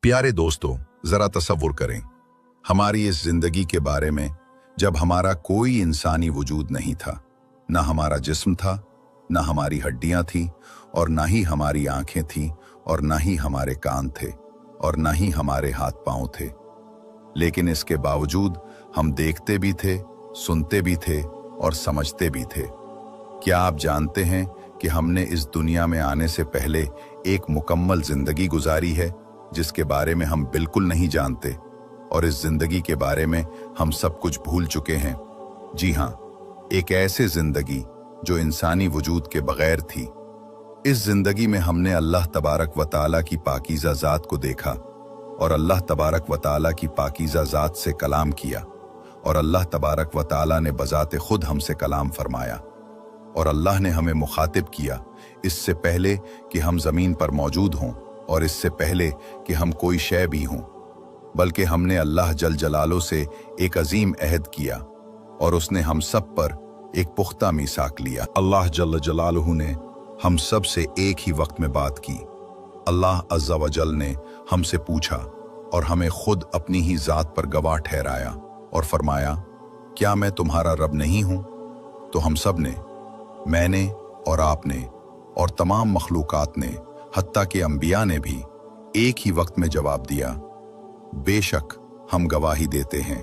प्यारे दोस्तों, जरा तसव्वुर करें हमारी इस जिंदगी के बारे में जब हमारा कोई इंसानी वजूद नहीं था, ना हमारा जिस्म था, ना हमारी हड्डियां थीं और ना ही हमारी आंखें थीं और ना ही हमारे कान थे और ना ही हमारे हाथ पांव थे। लेकिन इसके बावजूद हम देखते भी थे, सुनते भी थे और समझते भी थे। क्या आप जानते हैं कि हमने इस दुनिया में आने से पहले एक मुकम्मल जिंदगी गुजारी है जिसके बारे में हम बिल्कुल नहीं जानते, और इस जिंदगी के बारे में हम सब कुछ भूल चुके हैं। जी हाँ, एक ऐसे जिंदगी जो इंसानी वजूद के बगैर थी। इस जिंदगी में हमने अल्लाह तबारक व ताला की पाकीज़ा ज़ात को देखा और अल्लाह तबारक व ताला की पाकीज़ा ज़ात से कलाम किया, और अल्लाह तबारक व ताला ने बज़ाते खुद हमसे कलाम फरमाया, और अल्लाह ने हमें मुखातिब किया इससे पहले कि हम ज़मीन पर मौजूद हों और इससे पहले कि हम कोई शय भी हों, बल्कि हमने अल्लाह जल जलालो से एक अजीम अहद किया और उसने हम सब पर एक पुख्ता मीसाक लिया। अल्लाह जल जलालहू ने हम सब से एक ही वक्त में बात की। अल्लाह अज़्ज़ा व जल ने हमसे पूछा और हमें खुद अपनी ही ज़ात पर गवाह ठहराया और फरमाया, क्या मैं तुम्हारा रब नहीं हूँ? तो हम सब ने, मैंने और आपने और तमाम मखलूकात ने, हत्ता के अंबिया ने भी एक ही वक्त में जवाब दिया, बेशक हम गवाही देते हैं।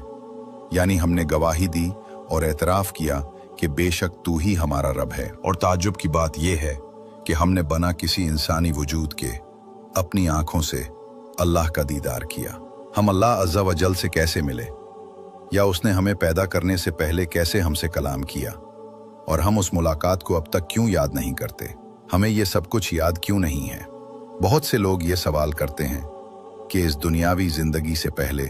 यानी हमने गवाही दी और एतराफ़ किया कि बेशक तू ही हमारा रब है। और ताज्जुब की बात यह है कि हमने बना किसी इंसानी वजूद के अपनी आंखों से अल्लाह का दीदार किया। हम अल्लाह अज़्ज़ा व जल से कैसे मिले, या उसने हमें पैदा करने से पहले कैसे हमसे कलाम किया, और हम उस मुलाकात को अब तक क्यों याद नहीं करते? हमें ये सब कुछ याद क्यों नहीं है? बहुत से लोग ये सवाल करते हैं कि इस दुनियावी जिंदगी से पहले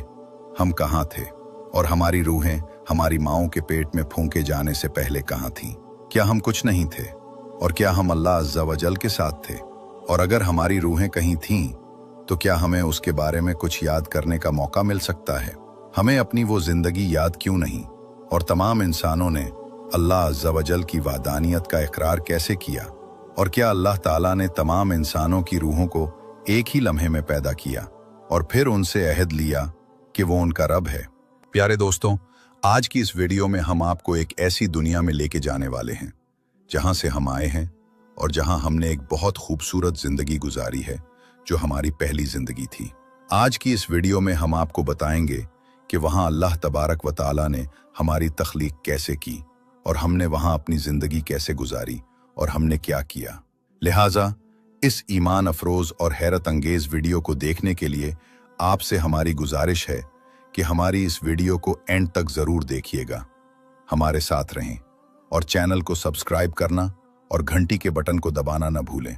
हम कहाँ थे, और हमारी रूहें हमारी माँओं के पेट में फूंके जाने से पहले कहाँ थीं? क्या हम कुछ नहीं थे? और क्या हम अल्लाह अज़्ज़ा व जल के साथ थे? और अगर हमारी रूहें कहीं थीं तो क्या हमें उसके बारे में कुछ याद करने का मौका मिल सकता है? हमें अपनी वो जिंदगी याद क्यों नहीं? और तमाम इंसानों ने अल्लाह अज़्ज़ा व जल की वादानियत का इकरार कैसे किया? और क्या अल्लाह ताला ने तमाम इंसानों की रूहों को एक ही लम्हे में पैदा किया और फिर उनसे अहद लिया कि वो उनका रब है? प्यारे दोस्तों, आज की इस वीडियो में हम आपको एक ऐसी दुनिया में लेके जाने वाले हैं जहां से हम आए हैं और जहां हमने एक बहुत खूबसूरत जिंदगी गुजारी है जो हमारी पहली जिंदगी थी। आज की इस वीडियो में हम आपको बताएंगे कि वहां अल्लाह तबारक व ताला ने हमारी तख्लीक कैसे की और हमने वहां अपनी जिंदगी कैसे गुजारी और हमने क्या किया। लिहाजा इस ईमान अफरोज और हैरत अंगेज वीडियो को देखने के लिए आपसे हमारी गुजारिश है कि हमारी इस वीडियो को एंड तक जरूर देखिएगा, हमारे साथ रहें और चैनल को सब्सक्राइब करना और घंटी के बटन को दबाना न भूलें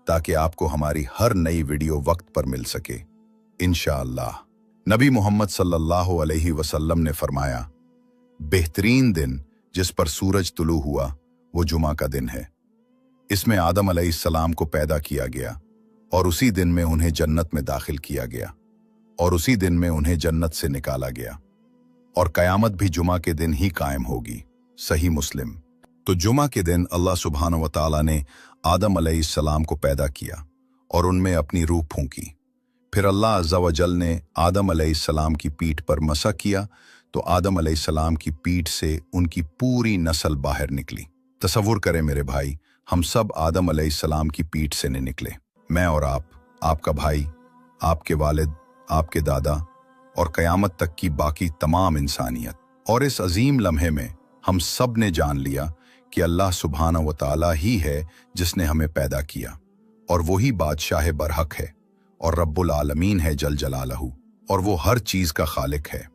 ताकि आपको हमारी हर नई वीडियो वक्त पर मिल सके इंशाअल्लाह। नबी मोहम्मद सल्लल्लाहु अलैहि वसल्लम ने फरमाया, बेहतरीन दिन जिस पर सूरज तुलू हुआ वो जुमा का दिन है। इसमें आदम अलैहिस्सलाम को पैदा किया गया और उसी दिन में उन्हें जन्नत में दाखिल किया गया और उसी दिन में उन्हें जन्नत से निकाला गया, और कयामत भी जुमा के दिन ही कायम होगी। सही मुस्लिम। तो जुमा के दिन अल्लाह सुब्हानहू व तआला ने आदम अलैहिस्सलाम को पैदा किया और उनमें अपनी रूह फूंकी। फिर अल्लाह अज़्ज़ा व जल ने आदम अलैहिस्सलाम की पीठ पर मसा किया तो आदम अलैहिस्सलाम की पीठ से उनकी पूरी नस्ल बाहर निकली। तसव्वुर करें मेरे भाई, हम सब आदम अलैहिस्सलाम की पीठ से नहीं निकले। मैं और आप, आपका भाई, आपके वालिद, आपके दादा और क़यामत तक की बाकी तमाम इंसानियत। और इस अजीम लम्हे में हम सब ने जान लिया कि अल्लाह सुब्हानहू व तआला ही है जिसने हमें पैदा किया, और वही बादशाह बरहक है और रब्बुल आलमीन है जल जलालहू, और वो हर चीज़ का खालिक है।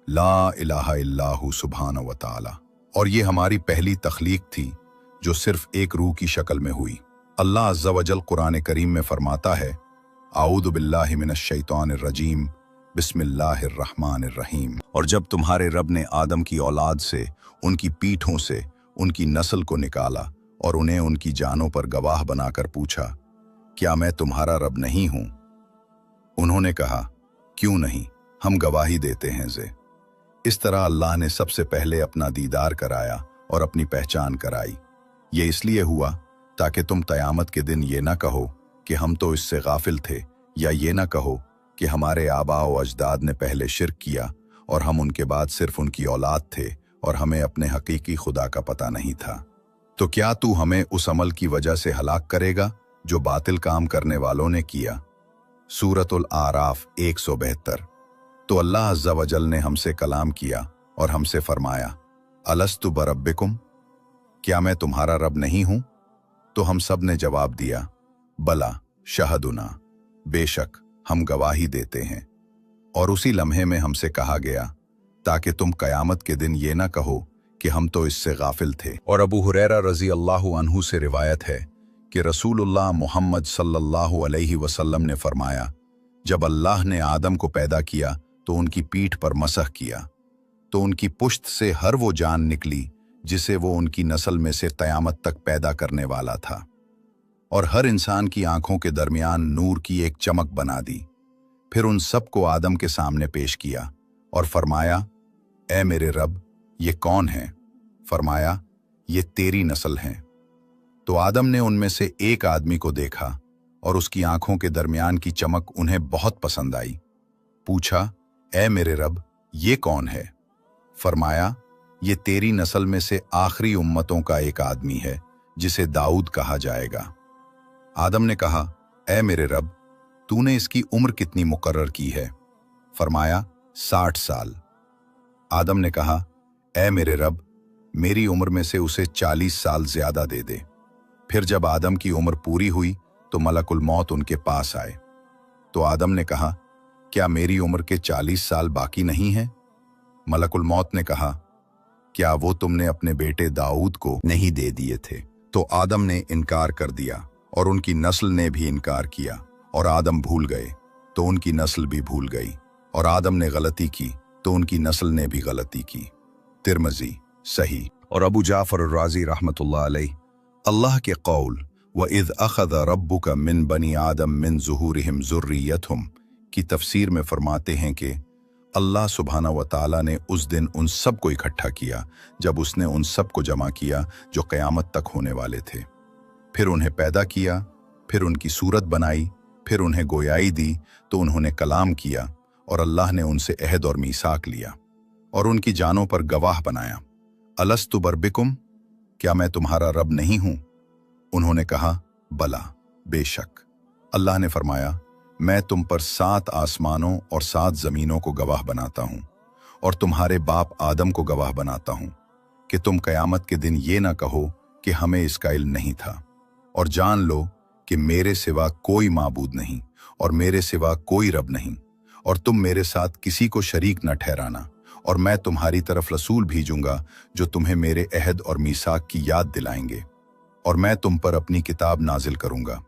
ला इलाहा इल्लाहु सुब्हानहू व तआला। और ये हमारी पहली तख्लीक थी जो सिर्फ एक रूह की शक्ल में हुई। अल्लाह अज़्ज़ा व जल कुरान करीम में फरमाता है, आऊदु बिल्लाहि मिनश शैतानिर रजीम, बिस्मिल्लाहिर रहमानिर रहीम। और जब तुम्हारे रब ने आदम की औलाद से, उनकी पीठों से उनकी नस्ल को निकाला और उन्हें उनकी जानों पर गवाह बनाकर पूछा, क्या मैं तुम्हारा रब नहीं हूं? उन्होंने कहा, क्यों नहीं, हम गवाही देते हैं ज़े। इस तरह अल्लाह ने सबसे पहले अपना दीदार कराया और अपनी पहचान कराई। ये इसलिए हुआ ताकि तुम क़यामत के दिन ये ना कहो कि हम तो इससे गाफिल थे, या ये ना कहो कि हमारे आबा व अजदाद ने पहले शिर्क किया और हम उनके बाद सिर्फ उनकी औलाद थे और हमें अपने हकीकी खुदा का पता नहीं था। तो क्या तू हमें उस अमल की वजह से हलाक करेगा जो बातिल काम करने वालों ने किया। सूरतुल आराफ 172। तो अल्लाह अज़्ज़ा वजल ने हमसे कलाम किया और हमसे फरमाया, अलस्तु बरब्बिकुम, क्या मैं तुम्हारा रब नहीं हूं? तो हम सब ने जवाब दिया, बला शहदुना, बेशक हम गवाही देते हैं। और उसी लम्हे में हमसे कहा गया, ताकि तुम कयामत के दिन ये ना कहो कि हम तो इससे गाफिल थे। और अबू हुरैरा रजी अल्लाह अन्हु से रिवायत है कि रसूलुल्लाह मोहम्मद सल्लल्लाहु अलैहि वसल्लम ने फरमाया, जब अल्लाह ने आदम को पैदा किया तो उनकी पीठ पर मसह किया, तो उनकी पुश्त से हर वो जान निकली जिसे वो उनकी नस्ल में से क़यामत तक पैदा करने वाला था, और हर इंसान की आंखों के दरमियान नूर की एक चमक बना दी। फिर उन सब को आदम के सामने पेश किया और फरमाया, ए मेरे रब, ये कौन है? फरमाया, ये तेरी नस्ल हैं। तो आदम ने उनमें से एक आदमी को देखा और उसकी आंखों के दरमियान की चमक उन्हें बहुत पसंद आई। पूछा, ए मेरे रब, ये कौन है? फरमाया, ये तेरी नस्ल में से आखिरी उम्मतों का एक आदमी है जिसे दाऊद कहा जाएगा। आदम ने कहा, ए मेरे रब, तूने इसकी उम्र कितनी मुकर्रर की है? फरमाया, 60 साल। आदम ने कहा, ए मेरे रब, मेरी उम्र में से उसे 40 साल ज्यादा दे दे। फिर जब आदम की उम्र पूरी हुई तो मलकुल मौत उनके पास आए। तो आदम ने कहा, क्या मेरी उम्र के 40 साल बाकी नहीं हैं? मलकुल मौत ने कहा, क्या वो तुमने अपने बेटे दाऊद को नहीं दे दिए थे? तो आदम ने इनकार कर दिया और उनकी नस्ल ने भी इनकार किया, और आदम भूल गए तो उनकी नस्ल भी भूल गई, और आदम ने गलती की तो उनकी नस्ल ने भी गलती की। तिरमजी सही। और अबू जाफर राजी रहमतुल्लाह अलैह अल्लाह के कौल व इज़ अख़ज़ रब्बुका मिन बनी आदम मिन ज़ुहूरिहिम ज़ुर्रियतहुम की तफसीर में फरमाते हैं कि अल्लाह सुब्हाना व ताला ने उस दिन उन सब को इकट्ठा किया जब उसने उन सब को जमा किया जो क़यामत तक होने वाले थे। फिर उन्हें पैदा किया, फिर उनकी सूरत बनाई, फिर उन्हें गोयाई दी तो उन्होंने कलाम किया, और अल्लाह ने उनसे अहद और मीसाक लिया और उनकी जानों पर गवाह बनाया। अलस्तु बरबिकुम, क्या मैं तुम्हारा रब नहीं हूं? उन्होंने कहा, बला बेशक। अल्लाह ने फरमाया, मैं तुम पर 7 आसमानों और 7 जमीनों को गवाह बनाता हूं, और तुम्हारे बाप आदम को गवाह बनाता हूं कि तुम कयामत के दिन ये ना कहो कि हमें इसका इल्म नहीं था, और जान लो कि मेरे सिवा कोई माबूद नहीं और मेरे सिवा कोई रब नहीं, और तुम मेरे साथ किसी को शरीक न ठहराना, और मैं तुम्हारी तरफ रसूल भेजूंगा जो तुम्हें मेरे अहद और मीसाक की याद दिलाएंगे, और मैं तुम पर अपनी किताब नाजिल करूंगा।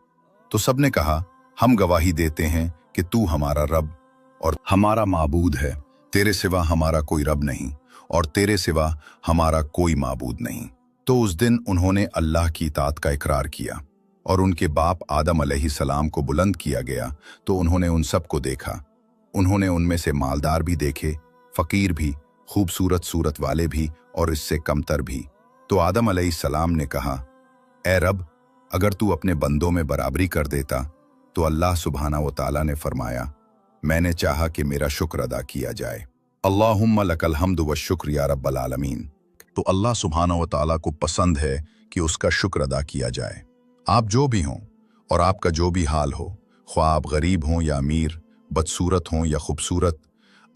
तो सबने कहा, हम गवाही देते हैं कि तू हमारा रब और हमारा माबूद है, तेरे सिवा हमारा कोई रब नहीं और तेरे सिवा हमारा कोई माबूद नहीं। तो उस दिन उन्होंने अल्लाह की इताअत का इकरार किया, और उनके बाप आदम अलैहिस्सलाम को बुलंद किया गया तो उन्होंने उन सब को देखा। उन्होंने उनमें से मालदार भी देखे, फकीर भी, खूबसूरत सूरत वाले भी और इससे कमतर भी। तो आदम अलैहिस्सलाम ने कहा, ए रब, अगर तू अपने बंदों में बराबरी कर देता। तो अल्लाह सुब्हाना व ताला ने फरमाया, मैंने चाहा कि मेरा शुक्र अदा किया जाए। अल्लाहुम्मा लकल हम्दु व शुक्र या रब्बल आलमीन। तो अल्लाह सुब्हाना व ताला को पसंद है कि उसका शुक्र अदा किया जाए। आप जो भी हों और आपका जो भी हाल हो, ख्वाह आप गरीब हों या अमीर, बदसूरत हों या खूबसूरत,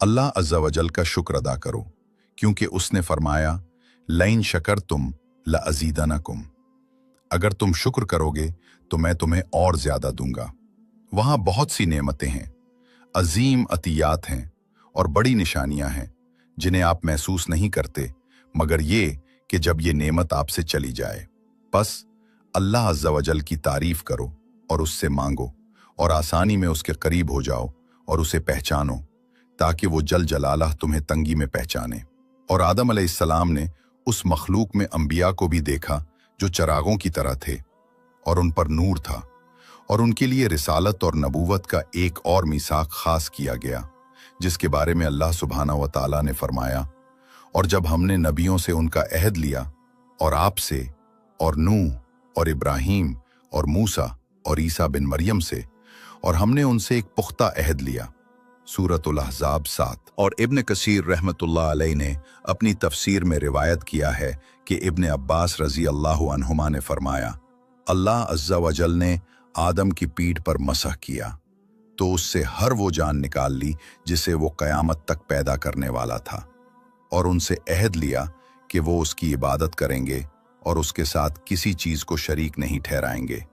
अल्लाह अज़्ज़ा वजल का शुक्र अदा करो, क्योंकि उसने फरमाया, लइन शकरतुम लअज़ीदनकुम, अगर तुम शुक्र करोगे तो मैं तुम्हें और ज्यादा दूंगा। वहां बहुत सी नेमतें हैं, अजीम अतियात हैं और बड़ी निशानियां हैं जिन्हें आप महसूस नहीं करते, मगर ये कि जब ये नेमत आपसे चली जाए, बस अल्लाह अज़्ज़ा वजल की तारीफ करो और उससे मांगो और आसानी में उसके करीब हो जाओ और उसे पहचानो, ताकि वो जल जलालह तुम्हें तंगी में पहचाने। और आदम अलैहिस्सलाम ने उस मखलूक में अंबिया को भी देखा जो चरागों की तरह थे और उन पर नूर था, और उनके लिए रिसालत और नबूवत का एक और मीसाक खास किया गया, जिसके बारे में अल्लाह सुब्हाना व ताला ने फरमाया, और जब हमने नबियों से उनका अहद लिया और आपसे और नूह और इब्राहीम और मूसा और ईसा बिन मरियम से, और हमने उनसे एक पुख्ता अहद लिया, सूरतुल अहज़ाब 7। और इब्न कसीर रहमतुल्लाह अलैह ने अपनी तफसीर में रिवायत किया है कि इब्न अब्बास रज़ी अल्लाहु अन्हुमा ने फरमाया, अल्लाह अज़्ज़ा वजल ने आदम की पीठ पर मसह किया तो उससे हर वो जान निकाल ली जिसे वो क़यामत तक पैदा करने वाला था, और उनसे अहद लिया कि वो उसकी इबादत करेंगे और उसके साथ किसी चीज़ को शरीक नहीं ठहराएंगे,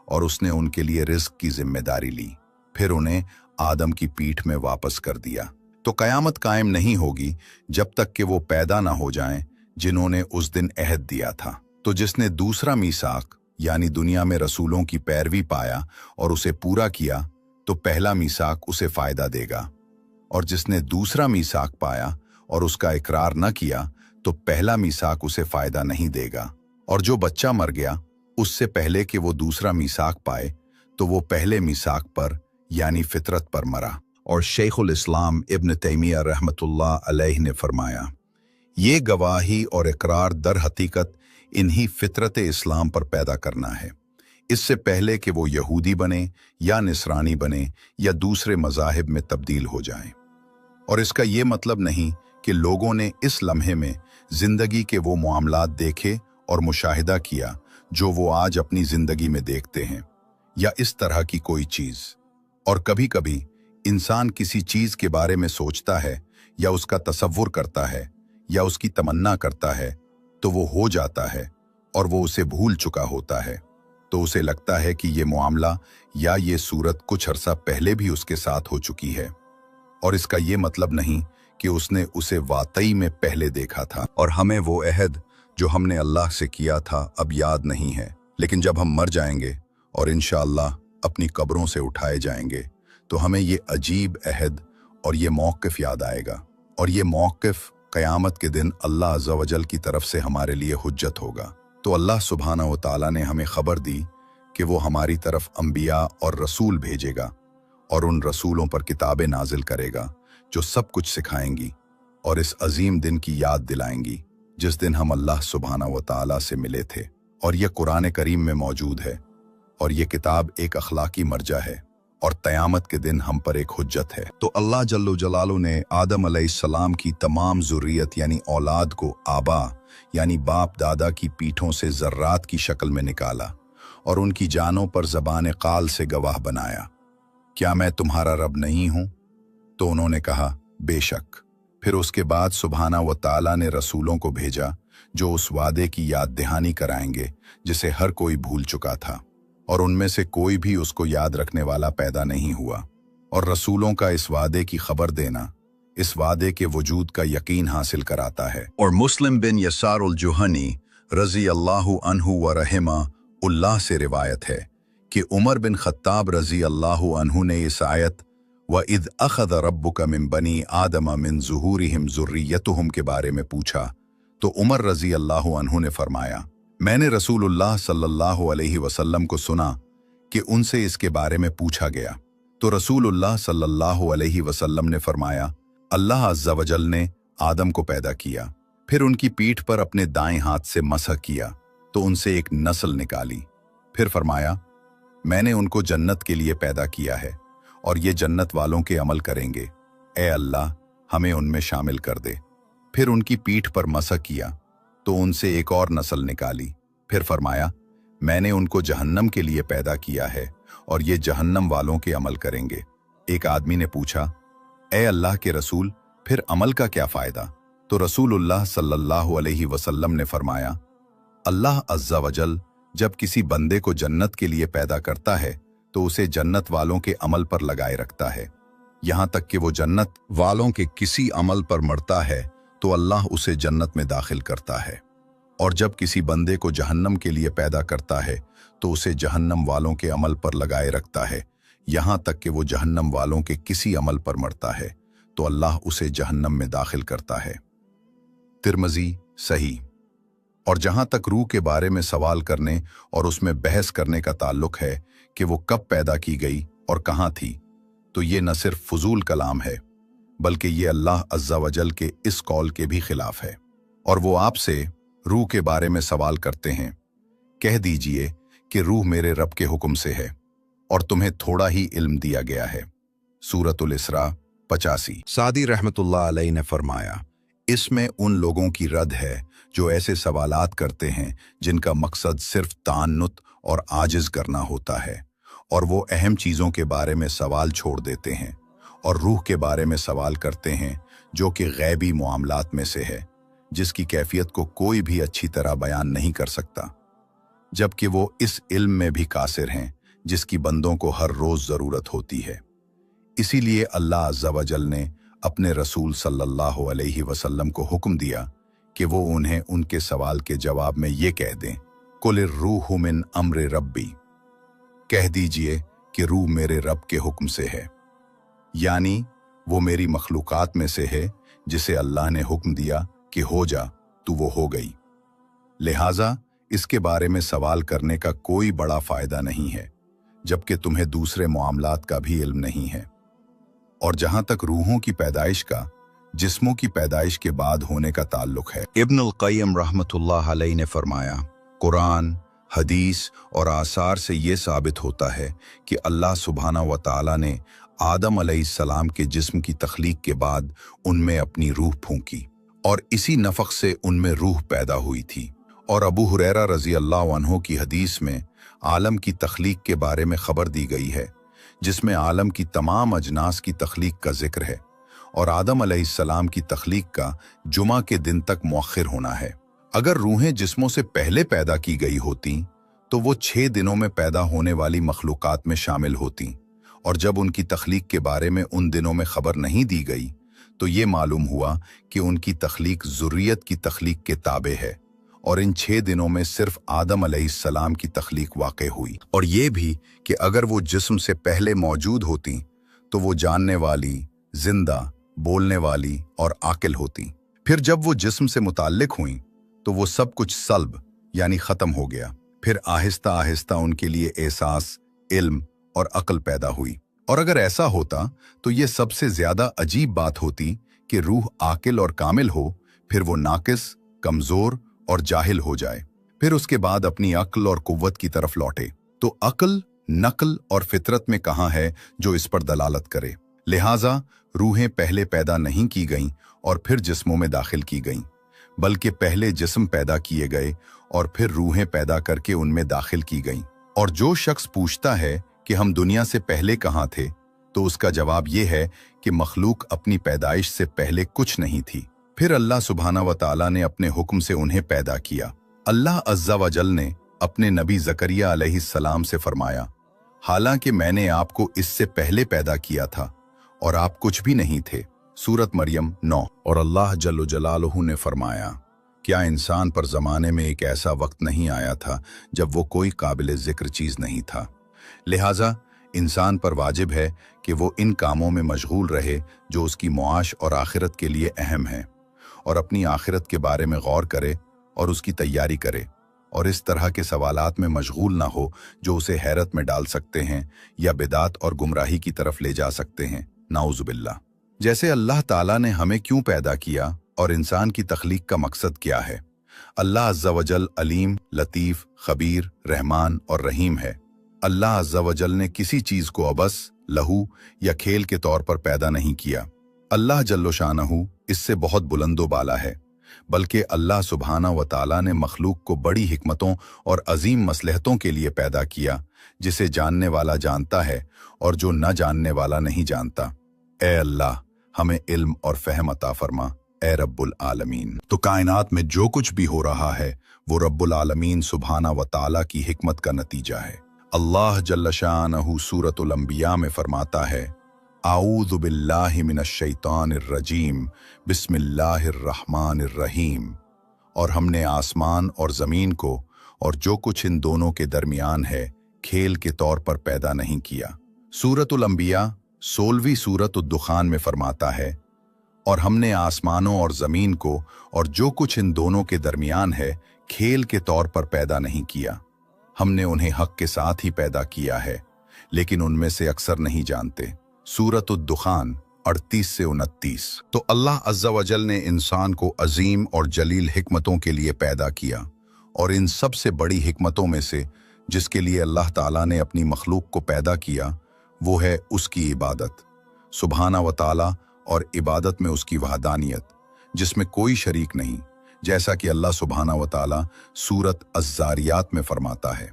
और उसने उनके लिए रिज़्क़ की जिम्मेदारी ली। फिर उन्हें आदम की पीठ में वापस कर दिया। तो क़यामत कायम नहीं होगी जब तक कि वो पैदा ना हो जाएं जिन्होंने उस दिन अहद दिया था। तो जिसने दूसरा मीसाक यानी दुनिया में रसूलों की पैरवी पाया और उसे पूरा किया तो पहला मीसाक उसे फ़ायदा देगा, और जिसने दूसरा मीसाक पाया और उसका इकरार न किया तो पहला मीसाक उसे फ़ायदा नहीं देगा। और जो बच्चा मर गया उससे पहले कि वो दूसरा मीसाक पाए तो वो पहले मीसाक पर यानी फितरत पर मरा। और शेखुल इस्लाम इब्न तैमिया रहमतुल्लाह अलैह ने फरमाया, ये गवाही और इकरार दर हकीकत इन्हीं फितरत इस्लाम पर पैदा करना है, इससे पहले कि वो यहूदी बने या निसरानी बने या दूसरे मज़ाहिब में तब्दील हो जाएं। और इसका ये मतलब नहीं कि लोगों ने इस लम्हे में ज़िंदगी के वो मामलात देखे और मुशाहिदा किया जो वो आज अपनी ज़िंदगी में देखते हैं, या इस तरह की कोई चीज़। और कभी कभी इंसान किसी चीज़ के बारे में सोचता है या उसका तसव्वुर करता है या उसकी तमन्ना करता है तो वो हो जाता है और वो उसे भूल चुका होता है, तो उसे लगता है कि ये मामला या ये सूरत कुछ अरसा पहले भी उसके साथ हो चुकी है। और इसका ये मतलब नहीं कि उसने उसे वाकई में पहले देखा था और हमें वो अहद जो हमने अल्लाह से किया था अब याद नहीं है। लेकिन जब हम मर जाएंगे और इंशाअल्लाह अपनी कब्रों से उठाए जाएंगे तो हमें ये अजीब अहद और ये मौक़िफ़ याद आएगा, और ये मौक़िफ़ क़यामत के दिन अल्लाह अज़्ज़ा वजल की तरफ से हमारे लिए हुज्जत होगा। तो अल्लाह सुब्हानहू व तआला ने हमें ख़बर दी कि वो हमारी तरफ अंबिया और रसूल भेजेगा और उन रसूलों पर किताबें नाजिल करेगा जो सब कुछ सिखाएंगी और इस अजीम दिन की याद दिलाएंगी जिस दिन हम अल्लाह सुब्हानहू व तआला से मिले थे। और यह कुरान करीम में मौजूद है, और ये किताब एक अखलाकी मर्जा है और क़यामत के दिन हम पर एक हुज्जत है। तो अल्लाह जल्लो जलालू ने आदम अलैहिस्सलाम की तमाम ज़ुर्रियत यानी औलाद को आबा यानी बाप दादा की पीठों से ज़र्रात की शक्ल में निकाला और उनकी जानों पर ज़बान क़ाल से गवाह बनाया, क्या मैं तुम्हारा रब नहीं हूँ? तो उन्होंने कहा, बेशक। फिर उसके बाद सुब्हाना व तआला ने रसूलों को भेजा जो उस वादे की याद दहानी कराएंगे जिसे हर कोई भूल चुका था, और उनमें से कोई भी उसको याद रखने वाला पैदा नहीं हुआ। और रसूलों का इस वादे की खबर देना इस वादे के वजूद का यकीन हासिल कराता है। और मुस्लिम बिन यसारुल जुहनी रज़ी अल्लाहु अन्हु व रहमा उल्लाह से रिवायत है कि उमर बिन खत्ताब रज़ी अल्लाहु अन्हु ने इस आयत व इद अखज़ रब्बुका मिन बनी आदम मिन ज़ुहूरिहिम ज़ुर्रियतुहुम के बारे में पूछा तो उमर रज़ी अल्लाहु अन्हु ने फरमाया, मैंने रसूलुल्लाह सल्लल्लाहु अलैहि वसल्लम को सुना कि उनसे इसके बारे में पूछा गया। तो रसूलुल्लाह सल्लल्लाहु अलैहि वसल्लम ने फरमाया, अल्लाह अज़्ज़ा वजल ने आदम को पैदा किया, फिर उनकी पीठ पर अपने दाएं हाथ से मसह किया तो उनसे एक नस्ल निकाली। फिर फरमाया, मैंने उनको जन्नत के लिए पैदा किया है और ये जन्नत वालों के अमल करेंगे, ए अल्लाह हमें उनमें शामिल कर दे। फिर उनकी पीठ पर मसह किया तो उनसे एक और नस्ल निकाली। फिर फरमाया, मैंने उनको जहन्नम के लिए पैदा किया है और ये जहन्नम वालों के अमल करेंगे। एक आदमी ने पूछा, ए अल्लाह के रसूल, फिर अमल का क्या फ़ायदा? तो रसूलुल्लाह सल्लल्लाहु अलैहि वसल्लम ने फरमाया, अल्लाह अज़्ज़ा वजल जब किसी बंदे को जन्नत के लिए पैदा करता है तो उसे जन्नत वालों के अमल पर लगाए रखता है, यहाँ तक कि वो जन्नत वालों के किसी अमल पर मरता है तो अल्लाह उसे जन्नत में दाखिल करता है, और जब किसी बंदे को जहन्नम के लिए पैदा करता है तो उसे जहन्नम वालों के अमल पर लगाए रखता है, यहाँ तक कि वो जहन्नम वालों के किसी अमल पर मरता है तो अल्लाह उसे जहन्नम में दाखिल करता है। तिरमिज़ी सही। और जहाँ तक रूह के बारे में सवाल करने और उसमें बहस करने का ताल्लुक है कि वो कब पैदा की गई और कहाँ थी, तो ये न सिर्फ फजूल कलाम है बल्कि ये अल्लाह अज़्ज़ा वजल के इस कौल के भी खिलाफ है। और वो आपसे रूह के बारे में सवाल करते हैं, कह दीजिए कि रूह मेरे रब के हुक्म से है और तुम्हें थोड़ा ही इल्म दिया गया है। सूरतुल इसरा 85। सादी रहमतुल्लाह अलैह ने फरमाया, इसमें उन लोगों की रद है जो ऐसे सवालात करते हैं जिनका मकसद सिर्फ तान्नुत और आजिज करना होता है, और वो अहम चीज़ों के बारे में सवाल छोड़ देते हैं और रूह के बारे में सवाल करते हैं जो कि गैबी मामलात में से है, जिसकी कैफियत को कोई भी अच्छी तरह बयान नहीं कर सकता, जबकि वो इस इल्म में भी कासिर हैं जिसकी बंदों को हर रोज़ ज़रूरत होती है। इसीलिए अल्लाह अज़्ज़ा वजल ने अपने रसूल सल्लल्लाहु अलैहि वसल्लम को हुक्म दिया कि वो उन्हें उनके सवाल के जवाब में ये कह दें, कुलिर रूह मिन अम्र रब्बी, कह दीजिए कि रूह मेरे रब के हुक्म से है, यानी वो मेरी मखलूकात में से है जिसे अल्लाह ने हुक्म दिया कि हो जा, तो वो हो गई। लिहाजा इसके बारे में सवाल करने का कोई बड़ा फायदा नहीं है, जबकि तुम्हें दूसरे मामलात का भी इल्म नहीं है। और जहां तक रूहों की पैदाइश का जिस्मों की पैदाइश के बाद होने का ताल्लुक है, इब्न अल क़य्यिम रहमतुल्लाह अलैह ने फरमाया, कुरान, हदीस और आसार से ये साबित होता है कि अल्लाह सुब्हानहू व तआला ने आदम अलैहिस्सलाम के जिस्म की तख्लीक के बाद उनमें अपनी रूह फूंकी और इसी नफख से उनमें रूह पैदा हुई थी। और अबू हुरैरा रज़ी अल्लाह अन्हु की हदीस में आलम की तख्लीक के बारे में खबर दी गई है, जिसमें आलम की तमाम अजनास की तख्लीक का जिक्र है और आदम अलैहिस्सलाम की तख्लीक का जुमा के दिन तक मुअख्खिर होना है। अगर रूहें जिस्मों से पहले पैदा की गई होती तो वो 6 दिनों में पैदा होने वाली मखलूकात में शामिल होती, और जब उनकी तख्लीक के बारे में उन दिनों में खबर नहीं दी गई तो ये मालूम हुआ कि उनकी तख्लीक ज़ुर्रियत की तख्लीक के ताबे है, और इन 6 दिनों में सिर्फ आदम अलैहिस्सलाम की तख्लीक वाक़े हुई। और ये भी कि अगर वो जिस्म से पहले मौजूद होती तो वो जानने वाली, जिंदा, बोलने वाली और आकिल होती। फिर जब वो जिस्म से मुताल्लिक हुई तो वो सब कुछ सल्ब यानी ख़त्म हो गया। फिर आहिस्ता आहिस्ता उनके लिए एहसास, इल्म और अक्ल पैदा हुई। और अगर ऐसा होता तो ये सबसे ज़्यादा अजीब बात होती कि रूह आकिल और कामिल हो, फिर वो नाकिस, कमज़ोर और जाहिल हो जाए, फिर उसके बाद अपनी अक्ल और कुव्वत की तरफ लौटे। तो अक्ल, नकल और फितरत में कहाँ है जो इस पर दलालत करे। लिहाजा रूहें पहले पैदा नहीं की गईं और फिर जिस्मों में दाखिल की गईं, बल्कि पहले जिस्म पैदा किए गए और फिर रूहें पैदा करके उनमें दाखिल की गईं। और जो शख्स पूछता है कि हम दुनिया से पहले कहाँ थे, तो उसका जवाब यह है कि मखलूक अपनी पैदाइश से पहले कुछ नहीं थी, फिर अल्लाह सुब्हानहू व तआला ने अपने हुक्म से उन्हें पैदा किया। अल्लाह अज़्ज़ा वजल ने अपने नबी ज़करिया अलैहिस्सलाम से फरमाया, हालांकि मैंने आपको इससे पहले पैदा किया था और आप कुछ भी नहीं थे। सूरत मरियम 9। और अल्लाह जल्ल जलालहू ने फरमाया, क्या इंसान पर ज़माने में एक ऐसा वक्त नहीं आया था जब वो कोई काबिल ज़िक्र चीज़ नहीं था। लिहाजा इंसान पर वाजिब है कि वो इन कामों में मशगूल रहे जो उसकी मुआश और आखिरत के लिए अहम है, और अपनी आखिरत के बारे में गौर करे और उसकी तैयारी करे, और इस तरह के सवालात में मशगूल ना हो जो उसे हैरत में डाल सकते हैं या बिदात और गुमराही की तरफ ले जा सकते हैं, नाउज़ुबिल्लाह। जैसे अल्लाह ताला ने हमें क्यों पैदा किया और इंसान की तख्लीक का मकसद क्या है। अल्लाह अज़्ज़ा वजल अलीम, लतीफ़, खबीर, रहमान और रहीम है। अल्लाह अज़्ज़ा वजल ने किसी चीज़ को अबस, लहू या खेल के तौर पर पैदा नहीं किया। अल्लाह जल्लो शानहू इससे बहुत बुलंदो बाला है, बल्कि अल्लाह सुब्हानहू व तआला ने मखलूक को बड़ी हिकमतों और अजीम मसलहतों के लिए पैदा किया, जिसे जानने वाला जानता है और जो न जानने वाला नहीं जानता। ए अल्लाह, हमें इल्म और फहम अता फरमा, ए रब्बुल आलमीन। तो कायनात में जो कुछ भी हो रहा है वो रब्बुल आलमीन सुब्हाना व तआला की हिकमत का नतीजा है। अल्लाह जल्ल शानहू सूरतुल अंबिया में फरमाता है, आऊज़ु बिल्लाहि मिनश शैतानिर रजीम, बिस्मिल्लाहिर रहमानिर रहीम। और हमने आसमान और ज़मीन को और जो कुछ इन दोनों के दरमियान है खेल के तौर पर पैदा नहीं किया। सूरतुल अंबिया 16वीं सूरत दुखान में फरमाता है, और हमने आसमानों और ज़मीन को और जो कुछ इन दोनों के दरमियान है खेल के तौर पर पैदा नहीं किया। हमने उन्हें हक के साथ ही पैदा किया है, लेकिन उनमें से अक्सर नहीं जानते। सूरत दुखान 38 से 29। तो अल्लाह अज़्ज़ा वजल ने इंसान को अजीम और जलील हिकमतों के लिए पैदा किया, और इन सबसे बड़ी हिकमतों में से जिसके लिए अल्लाह ताला ने अपनी मखलूक को पैदा किया वो है उसकी इबादत। सुबहाना व ताला और इबादत में उसकी वहदानियत जिसमें कोई शरीक नहीं, जैसा कि अल्लाह सुबहाना व ताला सूरत अज़्ज़ारियात में फरमाता है,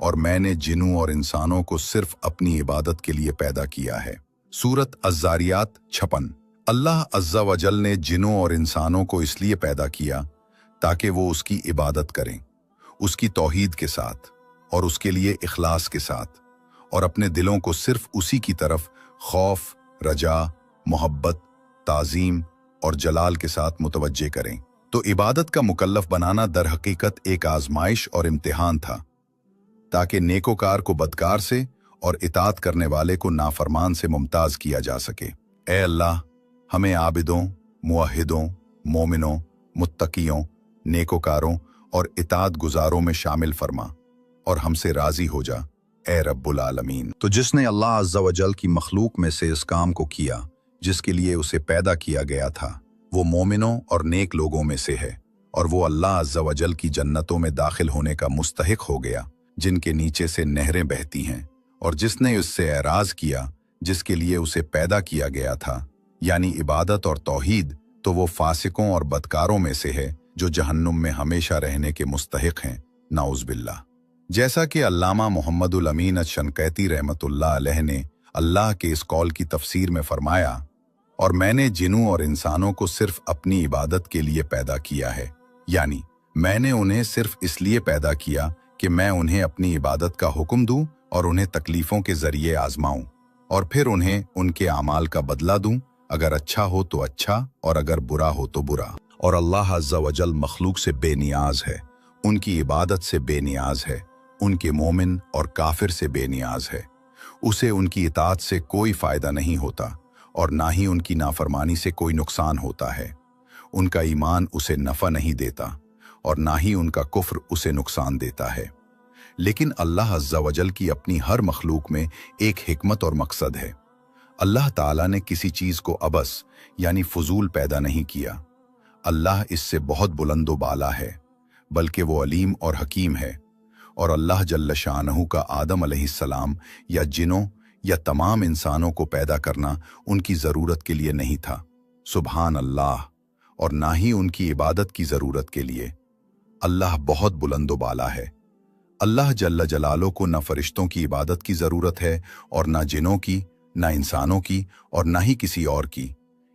और मैंने जिन्नों और इंसानों को सिर्फ अपनी इबादत के लिए पैदा किया है। सूरत अज़्ज़ारियात 56। अल्लाह अज़्ज़ा वजल ने जिन्नों और इंसानों को इसलिए पैदा किया ताकि वो उसकी इबादत करें, उसकी तौहीद के साथ और उसके लिए इखलास के साथ, और अपने दिलों को सिर्फ उसी की तरफ खौफ, रजा, मोहब्बत, ताज़ीम और जलाल के साथ मुतवज्जे करें। तो इबादत का मुकल्लफ बनाना दर हकीकत एक आजमाइश और इम्तिहान था, ताकि नेकोकार को बदकार से और इताअत करने वाले को नाफरमान से मुमताज किया जा सके। ए अल्लाह, हमें आबिदों, मुवहिदों, मोमिनों, मुत्तकियों, नेकोकारों और इताअत गुजारों में शामिल फरमा और हमसे राजी हो जा, ए रब्बुल आलमीन। तो जिसने अल्लाह अज़्ज़ा वजल की मखलूक में से इस काम को किया जिसके लिए उसे पैदा किया गया था, वो मोमिनों और नेक लोगों में से है, और वो अल्लाह अज़्ज़ा वजल की जन्नतों में दाखिल होने का मुस्तहिक हो गया, जिनके नीचे से नहरें बहती हैं। और जिसने उससे एराज किया जिसके लिए उसे पैदा किया गया था, यानी इबादत और तौहीद, तो वो फासिकों और बदकारों में से है जो जहन्नुम में हमेशा रहने के मुस्तहिक हैं, नाउज़ बिल्लाह। जैसा कि अल्लामा मोहम्मदुल अमीन अश-शनक़ैती रहमतुल्लाह अलैह ने अल्लाह के इस कौल की तफसीर में फरमाया, और मैंने जिन्नों और इंसानों को सिर्फ अपनी इबादत के लिए पैदा किया है, यानी मैंने उन्हें सिर्फ इसलिए पैदा किया कि मैं उन्हें अपनी इबादत का हुक्म दूं और उन्हें तकलीफों के जरिए आजमाऊं, और फिर उन्हें उनके आमाल का बदला दूं, अगर अच्छा हो तो अच्छा और अगर बुरा हो तो बुरा। और अल्लाह अज़्ज़ा वजल मखलूक से बेनियाज है, उनकी इबादत से बेनियाज है, उनके मोमिन और काफिर से बेनियाज है। उसे उनकी इताअत से कोई फ़ायदा नहीं होता और ना ही उनकी नाफरमानी से कोई नुकसान होता है। उनका ईमान उसे नफ़ा नहीं देता और ना ही उनका कुफ्र उसे नुकसान देता है। लेकिन अल्लाह अज़्ज़ा वजल की अपनी हर मखलूक में एक हिकमत और मकसद है। अल्लाह ताला ने किसी चीज़ को अबस यानी फजूल पैदा नहीं किया। अल्लाह इससे बहुत बुलंदो बाला है, बल्कि वो अलीम और हकीम है। और अल्लाह जल्ल शानहू का आदम अलैहिस्सलाम या जिनों या तमाम इंसानों को पैदा करना उनकी ज़रूरत के लिए नहीं था, सुबहान अल्लाह, और ना ही उनकी इबादत की ज़रूरत के लिए। अल्लाह बहुत बुलंदो बाला है। अल्लाह जल्ल जलालो को न फरिश्तों की इबादत की ज़रूरत है और ना जिनों की, ना इंसानों की और ना ही किसी और की,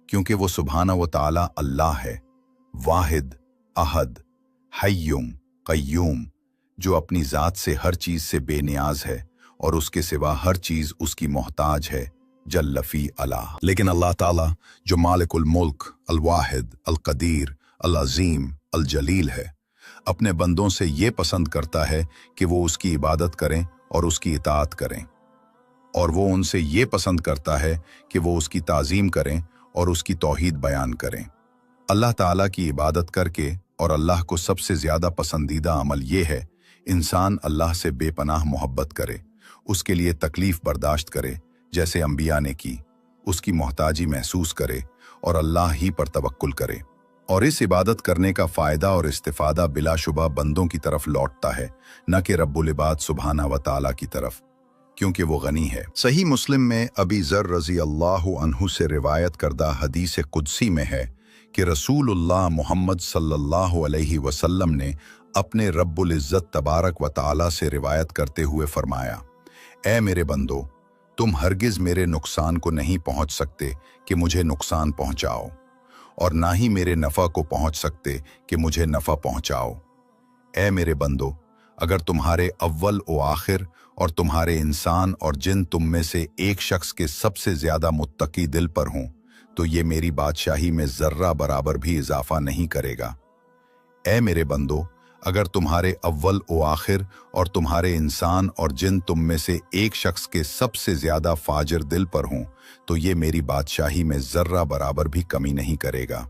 क्योंकि वो सुबहाना व ताला अल्लाह है, वाहिद, अहद, हय्युम, क़य्यूम, जो अपनी ज़ात से हर चीज़ से बेनियाज है और उसके सिवा हर चीज़ उसकी मोहताज है, जल्ल फ़ी अला। लेकिन अल्लाह ताला जो मालिकुल मुल्क, अल वाहिद, अल क़दीर, अल अज़ीम, अल जलील है, अपने बंदों से ये पसंद करता है कि वो उसकी इबादत करें और उसकी इताअत करें, और वो उनसे ये पसंद करता है कि वो उसकी ताज़ीम करें और उसकी तौहीद बयान करें। अल्लाह ताला की इबादत करके और अल्लाह को सबसे ज़्यादा पसंदीदा अमल ये है इंसान अल्लाह से बेपनाह मोहब्बत करे, उसके लिए तकलीफ़ बर्दाश्त करे जैसे अंबिया ने की, उसकी मोहताजी महसूस करे और अल्लाह ही पर तवक्कुल करे। और इस इबादत करने का फ़ायदा और इस्तिफ़ादा बिलाशुबा बंदों की तरफ लौटता है, न कि रब्बुल इबाद सुबहाना व ताला की तरफ, क्योंकि वो गनी है। सही मुस्लिम में अबी ज़र रज़ी अल्लाहु अन्हु से रिवायत करदा हदीस कुदसी में है कि रसूलुल्लाह मुहम्मद सल्लल्लाहु अलैहि वसल्लम ने अपने रब्बुल इज़्ज़त तबारक व ताला से रिवायत करते हुए फरमाया, ए मेरे बंदो, तुम हरगिज़ मेरे नुकसान को नहीं पहुँच सकते कि मुझे नुकसान पहुँचाओ, और ना ही मेरे नफ़ा को पहुँच सकते कि मुझे नफ़ा पहुँचाओ। ए मेरे बंदो, अगर तुम्हारे अव्वल व आखिर और तुम्हारे इंसान और जिन तुम में से एक शख्स के सबसे ज़्यादा मुत्तकी दिल पर हों, तो ये मेरी बादशाही में ज़र्रा बराबर भी इजाफा नहीं करेगा। ए मेरे बंदो, अगर तुम्हारे अव्वल व आखिर और तुम्हारे इंसान और जिन तुम में से एक शख्स के सबसे ज़्यादा फाजिर दिल पर हों, तो ये मेरी बादशाही में ज़र्रा बराबर भी कमी नहीं करेगा।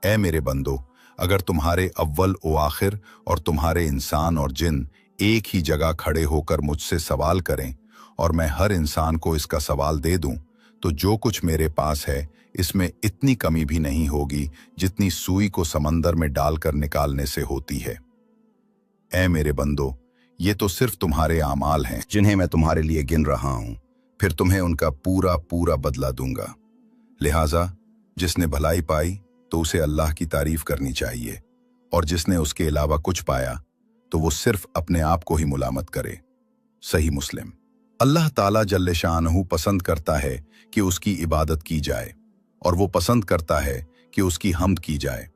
ए मेरे बंदो, अगर तुम्हारे अव्वल व आखिर और तुम्हारे इंसान और जिन एक ही जगह खड़े होकर मुझसे सवाल करें और मैं हर इंसान को इसका सवाल दे दूं, तो जो कुछ मेरे पास है इसमें इतनी कमी भी नहीं होगी जितनी सुई को समंदर में डालकर निकालने से होती है। ए मेरे बंदो, ये तो सिर्फ तुम्हारे आमाल हैं जिन्हें मैं तुम्हारे लिए गिन रहा हूं, फिर तुम्हें उनका पूरा पूरा बदला दूंगा। लिहाजा जिसने भलाई पाई तो उसे अल्लाह की तारीफ करनी चाहिए, और जिसने उसके अलावा कुछ पाया तो वो सिर्फ अपने आप को ही मुलामत करे। सही मुस्लिम। अल्लाह ताला जल्ले शाअनहू पसंद करता है कि उसकी इबादत की जाए, और वो पसंद करता है कि उसकी हम्द की जाए,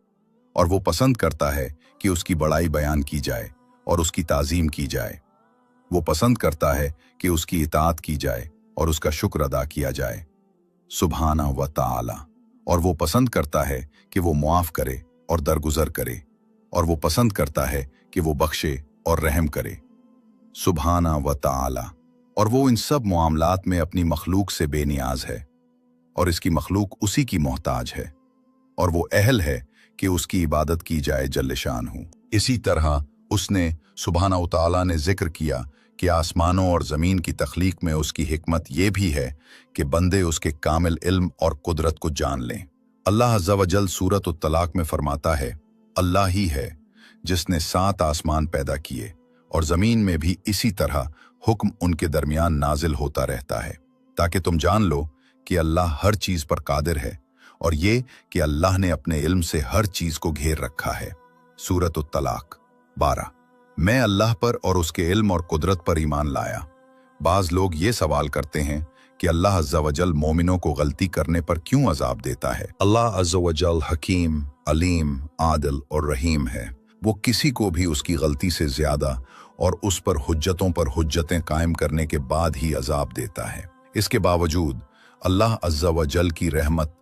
और वो पसंद करता है कि उसकी बड़ाई बयान की जाए और उसकी ताज़ीम की जाए। वो पसंद करता है कि उसकी इताअत की जाए और उसका शुक्र अदा किया जाए। सुब्हाना व ताला। और वो पसंद करता है कि वो मुआफ़ करे और दरगुजर करे, और वो पसंद करता है कि वो बख्शे और रहम करे। सुब्हाना व ताला। और वो इन सब मामलात में अपनी मखलूक से बेनियाज है, और इसकी मखलूक उसी की मोहताज है, और वो अहल है कि उसकी इबादत की जाए जल्ले शाअनहू। इसी तरह उसने सुब्हाना व ताला ने जिक्र किया कि आसमानों और ज़मीन की तख्लीक में उसकी हिकमत ये भी है कि बंदे उसके कामिल इल्म और कुदरत को जान लें। अल्लाह अज़्ज़ा व जल सूरत अत-तलाक में फरमाता है, अल्लाह ही है जिसने 7 आसमान पैदा किए, और ज़मीन में भी इसी तरह हुक्म उनके दरमियान नाजिल होता रहता है, ताकि तुम जान लो कि अल्लाह हर चीज़ पर कादिर है, और ये कि अल्लाह ने अपने इल्म से हर चीज़ को घेर रखा है। सूरत अत-तलाक 12। मैं अल्लाह पर और उसके इल्म और कुदरत पर ईमान लाया। बाज़ लोग ये सवाल करते हैं कि अल्लाह अज़्ज़ा व जल मोमिनों को गलती करने पर क्यों अजाब देता है। अल्लाह अज़्ज़ा व जल हकीम, अलीम, आदिल और रहीम है। वो किसी को भी उसकी गलती से ज़्यादा और उस पर हुज्जतों पर हुज्जतें कायम करने के बाद ही अजाब देता है। इसके बावजूद अल्लाह अज़्ज़ा व जल की रहमत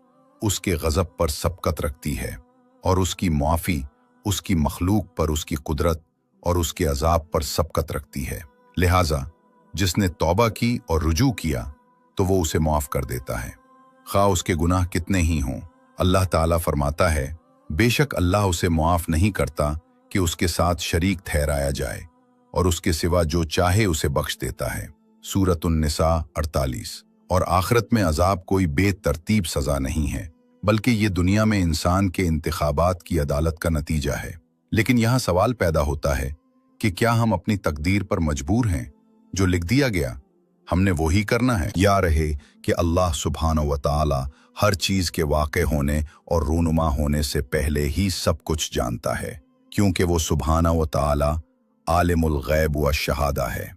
उसके गज़ब पर सबकत रखती है, और उसकी मुआफ़ी उसकी मखलूक पर उसकी कुदरत और उसके अजाब पर सबकत रखती है। लिहाजा जिसने तौबा की और रुजू किया तो वो उसे माफ़ कर देता है, खा उसके गुनाह कितने ही हों। अल्लाह ताला फरमाता है, बेशक अल्लाह उसे मुआफ़ नहीं करता कि उसके साथ शरीक ठहराया जाए, और उसके सिवा जो चाहे उसे बख्श देता है। सूरत उन-निसा 48। और आखिरत में अजाब कोई बेतरतीब सज़ा नहीं है, बल्कि ये दुनिया में इंसान के इंतखाबात की अदालत का नतीजा है। लेकिन यहाँ सवाल पैदा होता है कि क्या हम अपनी तकदीर पर मजबूर हैं? जो लिख दिया गया हमने वो ही करना है, या रहे कि अल्लाह सुब्हानहू व तआला हर चीज़ के वाक़े होने और रूनुमा होने से पहले ही सब कुछ जानता है, क्योंकि वो सुब्हानहू व तआला आलिमुल गैब व शहादा है।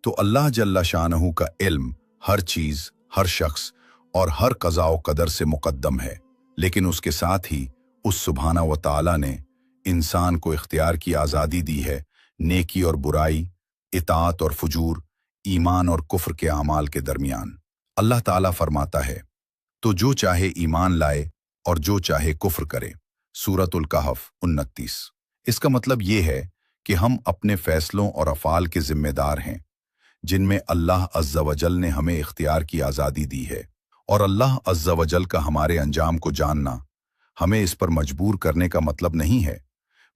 तो अल्लाह जल्ला शानहू का इल्म हर चीज़, हर शख्स और हर क़ज़ा व क़दर से मुक़द्दम है, लेकिन उसके साथ ही उस सुब्हानहू व तआला ने इंसान को इख्तियार की आज़ादी दी है नेकी और बुराई, इताअत और फुजूर, ईमान और कुफ्र के अमाल के दरमियान। अल्लाह ताला फरमाता है, तो जो चाहे ईमान लाए और जो चाहे कुफ्र करे। सूरतुल कहफ 29। इसका मतलब ये है कि हम अपने फ़ैसलों और अफ़ाल के ज़िम्मेदार हैं, जिनमें अल्लाह अज़्ज़ा व जल ने हमें इख्तियार की आज़ादी दी है, और अल्लाह अज़्ज़ा व जल का हमारे अंजाम को जानना हमें इस पर मजबूर करने का मतलब नहीं है,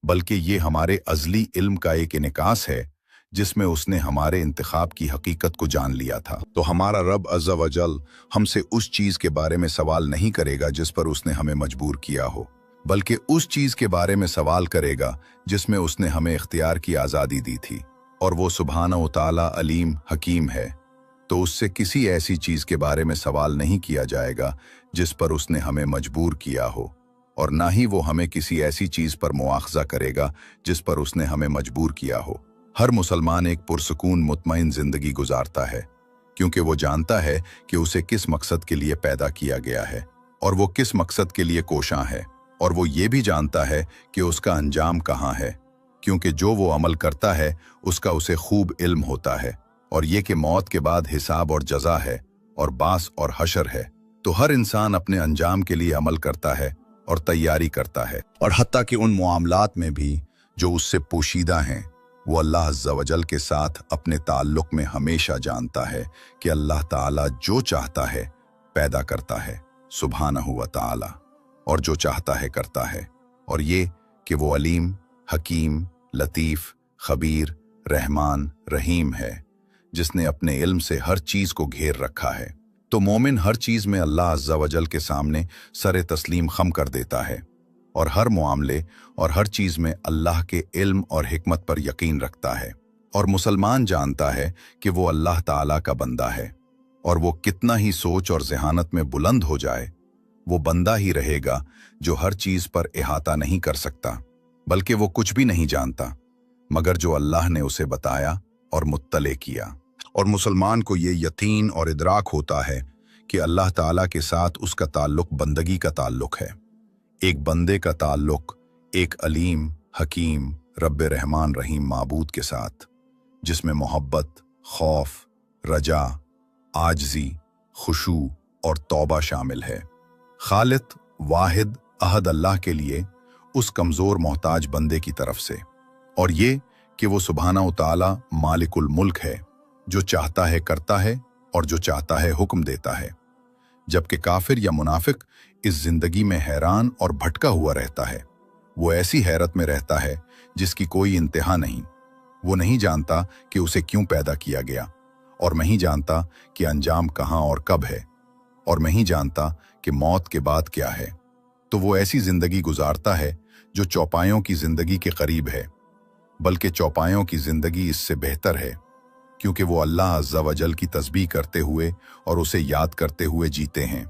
बल्कि ये हमारे अज़ली इल्म का एक इनकास है जिसमें उसने हमारे इंतखाब की हकीकत को जान लिया था। तो हमारा रब अज़्ज़ा व जल हमसे उस चीज़ के बारे में सवाल नहीं करेगा जिस पर उसने हमें मजबूर किया हो, बल्कि उस चीज़ के बारे में सवाल करेगा जिसमें उसने हमें इख्तियार की आज़ादी दी थी। और वो सुब्हानहू व तआला अलीम हकीम है, तो उससे किसी ऐसी चीज़ के बारे में सवाल नहीं किया जाएगा जिस पर उसने हमें मजबूर किया हो, और ना ही वो हमें किसी ऐसी चीज़ पर मुआखज़ा करेगा जिस पर उसने हमें मजबूर किया हो। हर मुसलमान एक पुरसकून मुतमईन ज़िंदगी गुजारता है, क्योंकि वो जानता है कि उसे किस मकसद के लिए पैदा किया गया है और वो किस मकसद के लिए कोशां है, और वो ये भी जानता है कि उसका अंजाम कहाँ है, क्योंकि जो वो अमल करता है उसका उसे खूब इल्म होता है, और ये कि मौत के बाद हिसाब और जज़ा है और बास और हशर है। तो हर इंसान अपने अंजाम के लिए अमल करता है और तैयारी करता है, और हत्ता कि उन मामलात में भी जो उससे पोशीदा हैं वो अल्लाह अज़्ज़ा व जल के साथ अपने ताल्लुक़ में हमेशा जानता है कि अल्लाह ताला जो चाहता है पैदा करता है सुब्हानहू व तआला, और जो चाहता है करता है, और ये कि वो अलीम, हकीम, लतीफ़, खबीर, रहमान, रहीम है, जिसने अपने इल्म से हर चीज़ को घेर रखा है। तो मोमिन हर चीज़ में अल्लाह अज़्ज़ा व जल के सामने सर तस्लीम खम कर देता है, और हर मामले और हर चीज़ में अल्लाह के इल्म और हिकमत पर यकीन रखता है। और मुसलमान जानता है कि वो अल्लाह ताला का बंदा है और वो कितना ही सोच और ज़हानत में बुलंद हो जाए, वो बंदा ही रहेगा जो हर चीज़ पर इहाता नहीं कर सकता, बल्कि वो कुछ भी नहीं जानता मगर जो अल्लाह ने उसे बताया और मुत्तले किया। और मुसलमान को ये यकीन और इदराक होता है कि अल्लाह ताला के साथ उसका ताल्लुक बंदगी का ताल्लुक है, एक बंदे का ताल्लुक एक अलीम, हकीम, रब्बे रहमान रहीम माबूद के साथ, जिसमें मोहब्बत, खौफ, रजा, आजजी, खुशू और तौबा शामिल है। खालिद, वाहिद, अहद अल्लाह के लिए उस कमज़ोर मोहताज बंदे की तरफ से, और ये कि वो सुब्हाना व तआला मालिकुल मुल्क है, जो चाहता है करता है और जो चाहता है हुक्म देता है। जबकि काफिर या मुनाफिक इस जिंदगी में हैरान और भटका हुआ रहता है। वो ऐसी हैरत में रहता है जिसकी कोई इंतहा नहीं। वो नहीं जानता कि उसे क्यों पैदा किया गया, और नहीं जानता कि अंजाम कहाँ और कब है, और नहीं जानता कि मौत के बाद क्या है। तो वो ऐसी जिंदगी गुजारता है जो चौपायों की जिंदगी के करीब है, बल्कि चौपायों की जिंदगी इससे बेहतर है, क्योंकि वो अल्लाह अज़्ज़ा वजल की तस्बीह करते हुए और उसे याद करते हुए जीते हैं।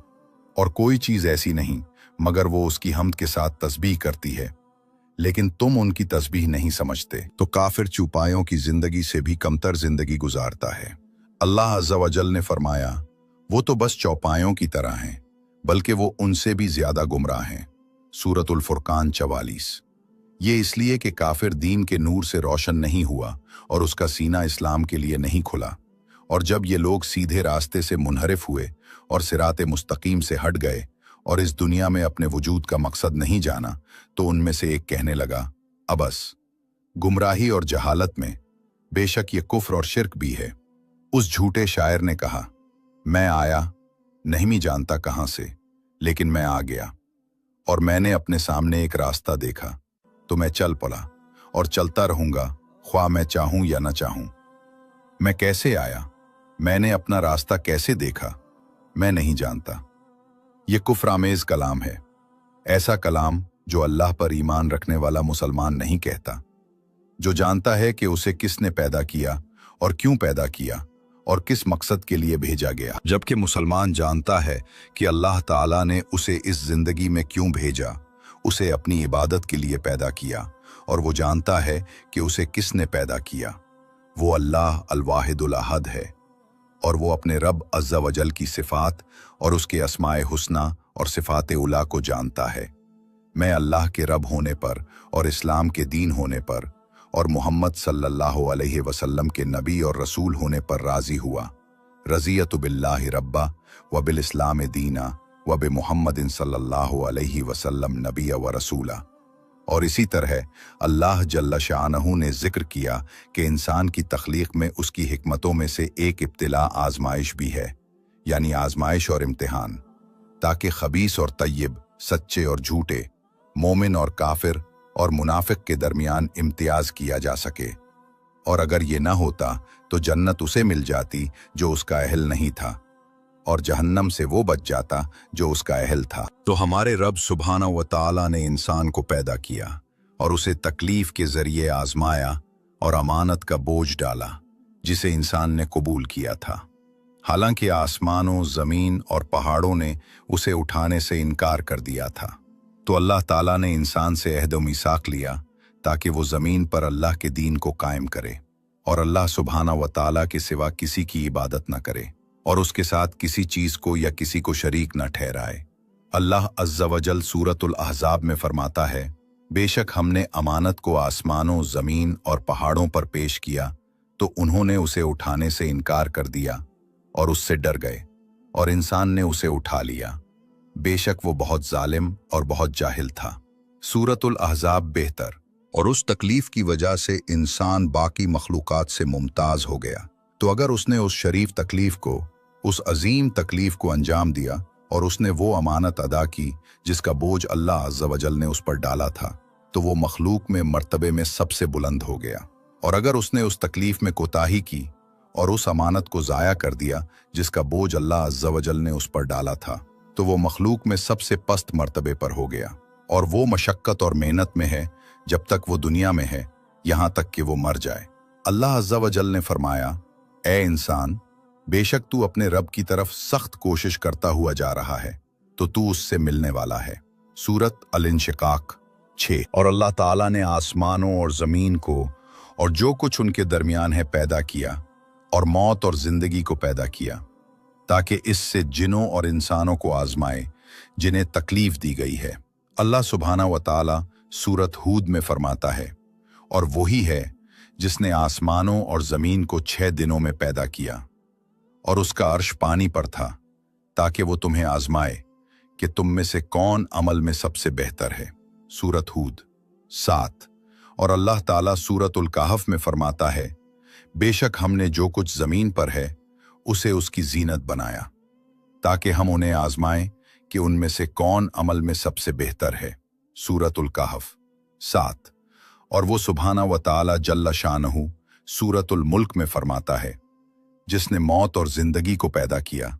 और कोई चीज़ ऐसी नहीं मगर वो उसकी हम्द के साथ तस्बीह करती है, लेकिन तुम उनकी तस्बीह नहीं समझते। तो काफिर चौपायों की जिंदगी से भी कमतर जिंदगी गुजारता है। अल्लाह अज़्ज़ा वजल ने फरमाया, वो तो बस चौपायों की तरह हैं, बल्कि वो उनसे भी ज्यादा गुमराह हैं। सूरतुल फुरकान 44। ये इसलिए कि काफिर दीन के नूर से रोशन नहीं हुआ और उसका सीना इस्लाम के लिए नहीं खुला। और जब ये लोग सीधे रास्ते से मुनहरिफ हुए और सिराते मुस्तकीम से हट गए और इस दुनिया में अपने वजूद का मकसद नहीं जाना, तो उनमें से एक कहने लगा, अबस, गुमराही और जहालत में, बेशक ये कुफ्र और शिर्क भी है। उस झूठे शायर ने कहा, मैं आया नहीं जानता कहाँ से, लेकिन मैं आ गया, और मैंने अपने सामने एक रास्ता देखा तो मैं चल पड़ा और चलता रहूंगा, ख्वाह मैं चाहूं या न चाहूं। मैं कैसे आया, मैंने अपना रास्ता कैसे देखा, मैं नहीं जानता। ये कुफ्र आमेज कलाम है, ऐसा कलाम जो अल्लाह पर ईमान रखने वाला मुसलमान नहीं कहता, जो जानता है कि उसे किसने पैदा किया और क्यों पैदा किया और किस मकसद के लिए भेजा गया। जबकि मुसलमान जानता है कि अल्लाह ताला ने उसे इस जिंदगी में क्यों भेजा, उसे अपनी इबादत के लिए पैदा किया, और वो जानता है कि उसे किसने पैदा किया। वो अल्लाह अल वाहिदुल अहद है, और वो अपने रब अज़्ज़ा वजल की सिफ़ात और उसके अस्माए हुस्ना और सिफ़ात उला को जानता है। मैं अल्लाह के रब होने पर और इस्लाम के दीन होने पर और मोहम्मद सल्लल्लाहु अलैहि वसल्लम के नबी और रसूल होने पर राज़ी हुआ। रज़ियतु बिल्लाहि रब्बा व बिल इस्लाम दीना व बि मुहम्मदिन सल्लल्लाहु अलैहि वसल्लम नबी व रसूला। और इसी तरह अल्लाह जल्ल शाअनहू ने जिक्र किया कि इंसान की तख्लीक में उसकी हिकमतों में से एक इब्तिला आजमाइश भी है, यानी आजमाइश और इम्तिहान, ताकि खबीस और तय्यब, सच्चे और झूठे, मोमिन और काफिर और मुनाफिक के दरमियान इम्तियाज किया जा सके। और अगर ये न होता तो जन्नत उसे मिल जाती जो उसका अहल नहीं था, और जहन्नम से वो बच जाता जो उसका अहल था। तो हमारे रब सुब्हाना व तआला ने इंसान को पैदा किया और उसे तकलीफ के जरिए आजमाया और अमानत का बोझ डाला, जिसे इंसान ने कबूल किया था। हालांकि आसमानों, जमीन और पहाड़ों ने उसे उठाने से इनकार कर दिया था, तो अल्लाह ताला ने इंसान से अहद व मीसाक लिया ताकि वो जमीन पर अल्लाह के दीन को कायम करे और अल्लाह सुब्हाना व तआला के सिवा किसी की इबादत न करे और उसके साथ किसी चीज को या किसी को शरीक न ठहराए। अल्लाह अज़्ज़ा वजल सूरतुल अहज़ाब में फरमाता है, बेशक हमने अमानत को आसमानों, जमीन और पहाड़ों पर पेश किया तो उन्होंने उसे उठाने से इनकार कर दिया और उससे डर गए, और इंसान ने उसे उठा लिया। बेशक वो बहुत जालिम और बहुत जाहिल था। सूरतुल अहज़ाब बेहतर। और उस तकलीफ की वजह से इंसान बाकी मखलूकात से मुमताज हो गया। तो अगर उसने उस शरीफ तकलीफ को, उस अजीम तकलीफ को अंजाम दिया और उसने वो अमानत अदा की जिसका बोझ अल्लाह अज़्ज़ा वजल ने उस पर डाला था, तो वो मखलूक में मर्तबे में सबसे बुलंद हो गया। और अगर उसने उस तकलीफ में कोताही की और उस अमानत को ज़ाया कर दिया जिसका बोझ अल्लाह अज़्ज़ा वजल ने उस पर डाला था, तो वो मखलूक में सबसे पस्त मर्तबे पर हो गया। और वो मशक्क़त और मेहनत में है जब तक वो दुनिया में है, यहाँ तक कि वो मर जाए। अल्लाह अज़्ज़ा वजल ने फरमाया, ए इंसान, बेशक तू अपने रब की तरफ सख्त कोशिश करता हुआ जा रहा है, तो तू उससे मिलने वाला है। सूरत अल-इंशिकाक 6। और अल्लाह ताला ने आसमानों और ज़मीन को और जो कुछ उनके दरमियान है पैदा किया, और मौत और ज़िंदगी को पैदा किया, ताकि इससे जिनों और इंसानों को आजमाए जिन्हें तकलीफ दी गई है। अल्लाह सुब्हाना व ताला सूरत हूद में फरमाता है, और वही है जिसने आसमानों और ज़मीन को 6 दिनों में पैदा किया, और उसका अर्श पानी पर था, ताकि वो तुम्हें आजमाए कि तुम में से कौन अमल में सबसे बेहतर है। सूरत हूद 7। और अल्लाह ताला सूरत उल कहफ में फरमाता है, बेशक हमने जो कुछ ज़मीन पर है उसे उसकी जीनत बनाया, ताकि हम उन्हें आजमाएं कि उनमें से कौन अमल में सबसे बेहतर है। सूरत उल कहफ 7। और वो सुब्हाना व ताला जल्ला शानहू सूरत उल मुल्क में फरमाता है, जिसने मौत और जिंदगी को पैदा किया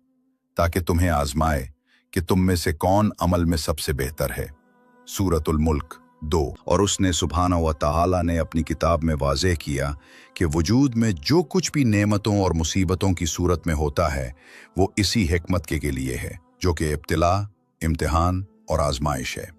ताकि तुम्हें आजमाए कि तुम में से कौन अमल में सबसे बेहतर है। सूरत उल मुल्क 2। और उसने सुब्हाना व ताला ने अपनी किताब में वाज़ेह किया कि वजूद में जो कुछ भी नेमतों और मुसीबतों की सूरत में होता है वो इसी हिकमत के लिए है, जो कि इब्तिला, इम्तिहान और आजमाइश है।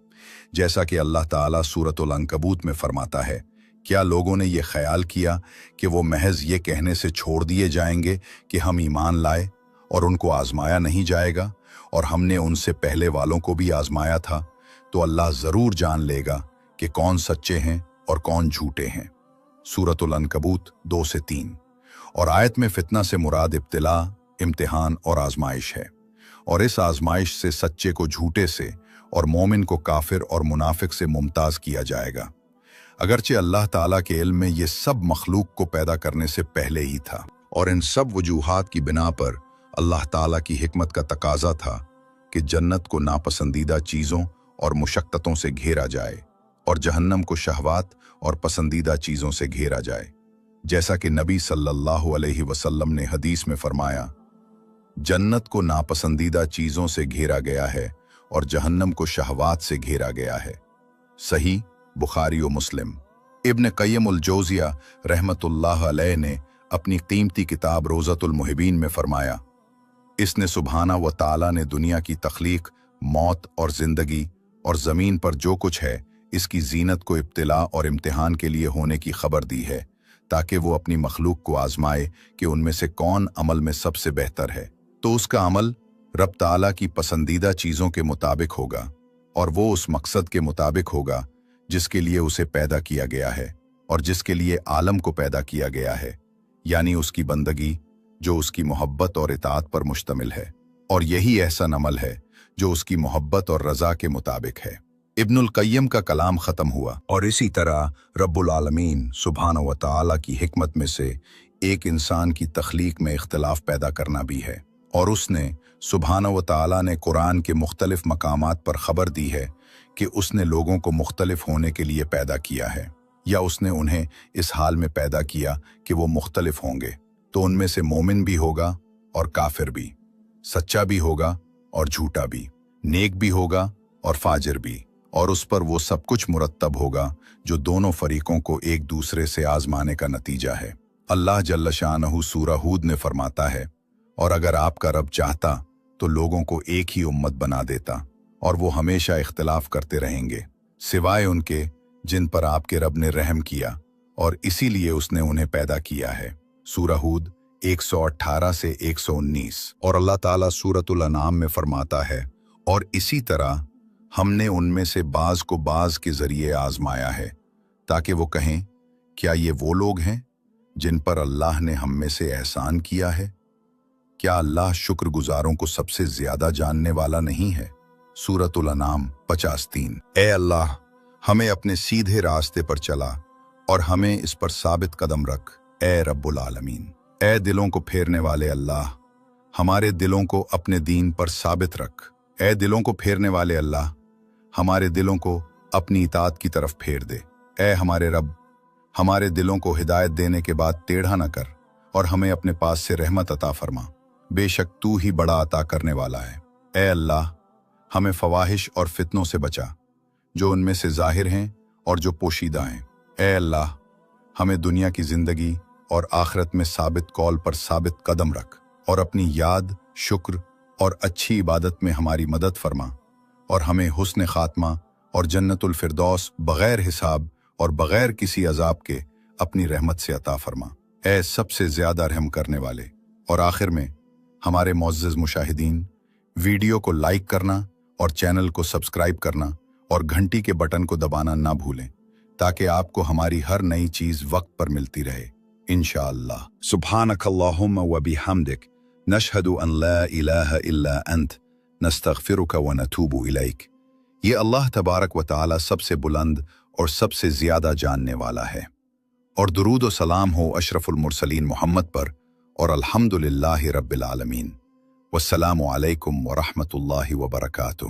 जैसा कि अल्लाह ताला सूरत उल अंकबूत में फरमाता है, क्या लोगों ने ये ख्याल किया कि वो महज ये कहने से छोड़ दिए जाएंगे कि हम ईमान लाए और उनको आजमाया नहीं जाएगा, और हमने उनसे पहले वालों को भी आजमाया था, तो अल्लाह ज़रूर जान लेगा कि कौन सच्चे हैं और कौन झूठे हैं। सूरत उल अनकबूत 2 से 3। और आयत में फितना से मुराद इब्तिला, इम्तिहान और आजमाइश है, और इस आजमाइश से सच्चे को झूठे से और मोमिन को काफिर और मुनाफिक से मुमताज किया जाएगा। अगरचे अल्लाह ताला के इल्म में ये सब मखलूक को पैदा करने से पहले ही था, और इन सब वजूहात की बिना पर अल्लाह ताला की हिकमत का तकाजा था कि जन्नत को नापसंदीदा चीज़ों और मुशक्क़तों से घेरा जाए और जहन्नम को शहवात और पसंदीदा चीज़ों से घेरा जाए। जैसा कि नबी सल्लल्लाहु अलैहि वसल्लम ने हदीस में फरमाया, जन्नत को नापसंदीदा चीज़ों से घेरा गया है और जहन्नम को शहवात से घेरा गया है। सही बुखारी और मुस्लिम। इब्न क़य्यिम उल जौज़िया रहमतुल्लाह अलैह ने अपनी कीमती किताब रोज़तुल मुहिबीन में फरमाया, इसने सुब्हाना व ताला ने दुनिया की तख्लीक, मौत और ज़िंदगी और ज़मीन पर जो कुछ है इसकी जीनत को इब्तिला और इम्तिहान के लिए होने की खबर दी है, ताकि वो अपनी मखलूक को आजमाए कि उनमें से कौन अमल में सबसे बेहतर है। तो उसका अमल रब ताला की पसंदीदा चीज़ों के मुताबिक होगा, और वो उस मकसद के मुताबिक होगा जिसके लिए उसे पैदा किया गया है और जिसके लिए आलम को पैदा किया गया है, यानी उसकी बंदगी जो उसकी मोहब्बत और इताअत पर मुश्तमिल है, और यही एहसन अमल है जो उसकी मोहब्बत और रज़ा के मुताबिक है। इब्नुल क़य्यिम का कलाम ख़त्म हुआ। और इसी तरह रब्बुल आलमीन सुब्हाना व तआला की हिकमत में से एक इंसान की तख्लीक में इख्तिलाफ पैदा करना भी है, और उसने सुब्हाना व तआला ने कुरान के मुख्तलिफ मकामात पर खबर दी है कि उसने लोगों को मुख्तलिफ होने के लिए पैदा किया है, या उसने उन्हें इस हाल में पैदा किया कि वो मुख्तलिफ होंगे। तो उनमें से मोमिन भी होगा और काफिर भी, सच्चा भी होगा और झूठा भी, नेक भी होगा और फाजिर भी, और उस पर वो सब कुछ मुरत्तब होगा जो दोनों फरीकों को एक दूसरे से आजमाने का नतीजा है। अल्लाह जल्ल शानहू सूरा हूद ने फरमाता है, और अगर आपका रब चाहता तो लोगों को एक ही उम्मत बना देता, और वो हमेशा इख्तिलाफ करते रहेंगे सिवाय उनके जिन पर आपके रब ने रहम किया, और इसीलिए उसने उन्हें पैदा किया है। सूरा हूद 118 से 119। और अल्लाह ताला सूरतुल अनाम में फरमाता है, और इसी तरह हमने उनमें से बाज को बाज के जरिए आजमाया है, ताकि वो कहें क्या ये वो लोग हैं जिन पर अल्लाह ने हम में से एहसान किया है? क्या अल्लाह शुक्रगुजारों को सबसे ज्यादा जानने वाला नहीं है? सूरतुल अनाम 53। ए अल्लाह, हमें अपने सीधे रास्ते पर चला और हमें इस पर साबित कदम रख, ए रब्बुल आलमीन। ए दिलों को फेरने वाले अल्लाह, हमारे दिलों को अपने दीन पर साबित रख। ए दिलों को फेरने वाले अल्लाह, हमारे दिलों को अपनी इताअत की तरफ फेर दे। ए हमारे रब, हमारे दिलों को हिदायत देने के बाद टेढ़ा न कर, और हमें अपने पास से रहमत अता फरमा, बेशक तू ही बड़ा अता करने वाला है। ए अल्लाह, हमें फवाहिश और फितनों से बचा, जो उनमें से जाहिर हैं और जो पोशीदा हैं। ए अल्लाह, हमें दुनिया की जिंदगी और आखिरत में साबित कौल पर साबित कदम रख। اور اپنی یاد، شکر اور اچھی عبادت میں ہماری مدد فرما، اور ہمیں حسن خاتمہ اور جنت الفردوس بغیر حساب اور بغیر کسی عذاب کے اپنی رحمت سے عطا فرما، اے سب سے زیادہ رحم کرنے والے۔ اور آخر میں ہمارے معزز مشاہدین، ویڈیو کو لائک کرنا اور چینل کو سبسکرائب کرنا اور گھنٹی کے بٹن کو دبانا نہ بھولیں، تاکہ آپ کو ہماری ہر نئی چیز وقت پر ملتی رہے انشاءاللہ۔ سبحانک اللہم و بحمدک، نشہد ان لا الہ الا انت، نستغفرک و نتوب الیک۔ یہ اللہ تبارک و تعالی سب سے بلند اور سب سے زیادہ جاننے والا ہے۔ اور درود و سلام ہو اشرف المرسلین محمد پر، اور الحمدللہ رب العالمین۔ والسلام علیکم ورحمۃ اللہ وبرکاتہ۔